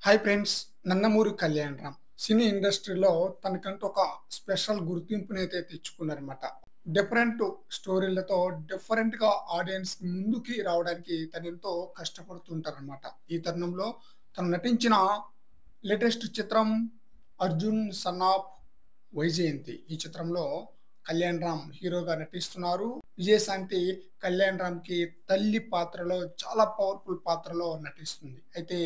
Hi friends. Nandamuri Kalyanram cine ఇండస్ట్రీలో తనకంటూ ఒక స్పెషల్ గుర్తింపునైతే తెచ్చుకున్నారనమాట. డిఫరెంట్ స్టోరీలతో డిఫరెంట్‌గా ఆడియన్స్ ముందుకి రావడానికి తనెంతో కష్టపడుతుంటారనమాట. ఈ తరుణంలో తను నటించిన లేటెస్ట్ చిత్రం 'అర్జున్ సన్ ఆఫ్ వైజయంతి'. ఈ చిత్రంలో కళ్యాణ్ రామ్ హీరోగా నటిస్తున్నారు. విజయశాంతి కళ్యాణ్ రామ్‌కి తల్లి పాత్రలో చాలా పవర్‌ఫుల్ పాత్రలో నటిస్తుంది. అయితే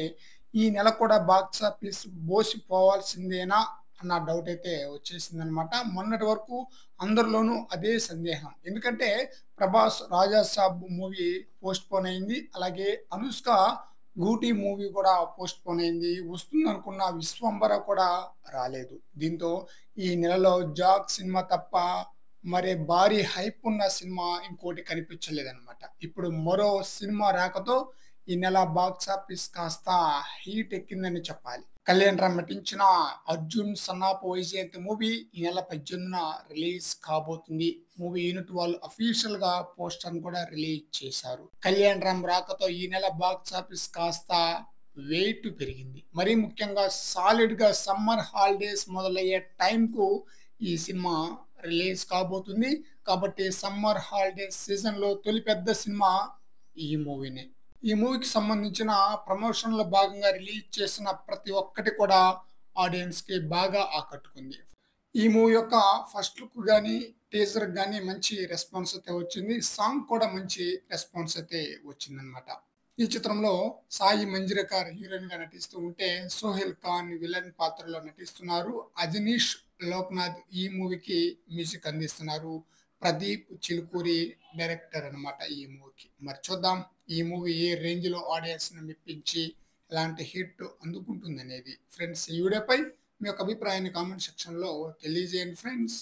ఈ నెల కూడా బాక్స్ ఆఫీస్ బోసిపోవాల్సిందేనా అన్న డౌట్ అయితే వచ్చేసిందనమాట. మొన్నటి వరకు అందరిలోనూ అదే సందేహం. ఎందుకంటే 'ప్రభాస్ రాజా సాబ్' మూవీ పోస్ట్‌పోన్ అయింది. అలాగే 'అనుష్క' 'ఊటీ' మూవీ కూడా పోస్ట్‌పోన్ అయింది. వస్తుందనుకున్న 'విశ్వంబర' కూడా రాలేదు. దీంతో ఈ నెలలో 'జాక్' సినిమా తప్ప మరి భారీ హైప్ ఉన్న సినిమా ఇంకోటి కనిపించలేదన్నమాట. ఇప్పుడు మరో సినిమా రాకతో ఈ నెల బాక్స్ ఆఫీస్ కాస్త హీట్ ఎక్కిందని చెప్పాలి. కళ్యాణ్ రామ్ నటించిన 'Arjun son of Vyjayanthi' movie ఈ నెల 18న రిలీజ్ కాబోతుంది. మూవీ యూనిట్ వాళ్ళు అఫీషియల్‌గా పోస్టర్‌ని కూడా రిలీజ్ చేశారు. కళ్యాణ్ రామ్ రాకతో ఈ నెల బాక్స్ ఆఫీస్ కాస్త వెయిట్ పెరిగింది. మరీ ముఖ్యంగా సాలిడ్‌గా సమ్మర్ హాలిడేస్ మొదలయ్యే టైంకు ఈ సినిమా రిలీజ్ కాబోతుంది. కాబట్టి సమ్మర్ హాలిడేస్ సీజన్‌లో తొలి పెద్ద సినిమా ఈ మూవీనే. ఈ మూవీకి సంబంధించిన ప్రమోషన్‌లో భాగంగా రిలీజ్ చేసిన ప్రతి ఒక్కటి కూడా ఆడియన్స్‌కి బాగా ఆకట్టుకుంది. ఈ మూవీ యొక్క ఫస్ట్ లుక్ గాని, టీజర్‌కి గాని మంచి రెస్పాన్స్ అయితే వచ్చింది. సాంగ్ కూడా మంచి రెస్పాన్స్ అయితే వచ్చిందనమాట. ఈ చిత్రంలో సాయి మంజ్రేకర్ హీరోయిన్‌గా నటిస్తూ ఉంటే, సోహెల్ ఖాన్ విలన్ పాత్రలో నటిస్తున్నారు. అజనీష్ లోక్నాథ్ ఈ మూవీకి మ్యూజిక్ అందిస్తున్నారు. ప్రదీప్ చిలుకూరి డైరెక్టర్ అన్నమాట ఈ మూవీకి. మరి చూద్దాం ఈ మూవీ ఏ రేంజ్‌లో ఆడియన్స్‌ని మెప్పించి ఎలాంటి హిట్ అందుకుంటుందనేది. ఫ్రెండ్స్, ఈ వీడియోపై మీ యొక్క అభిప్రాయాన్ని కామెంట్ సెక్షన్‌లో తెలియజేయండి ఫ్రెండ్స్.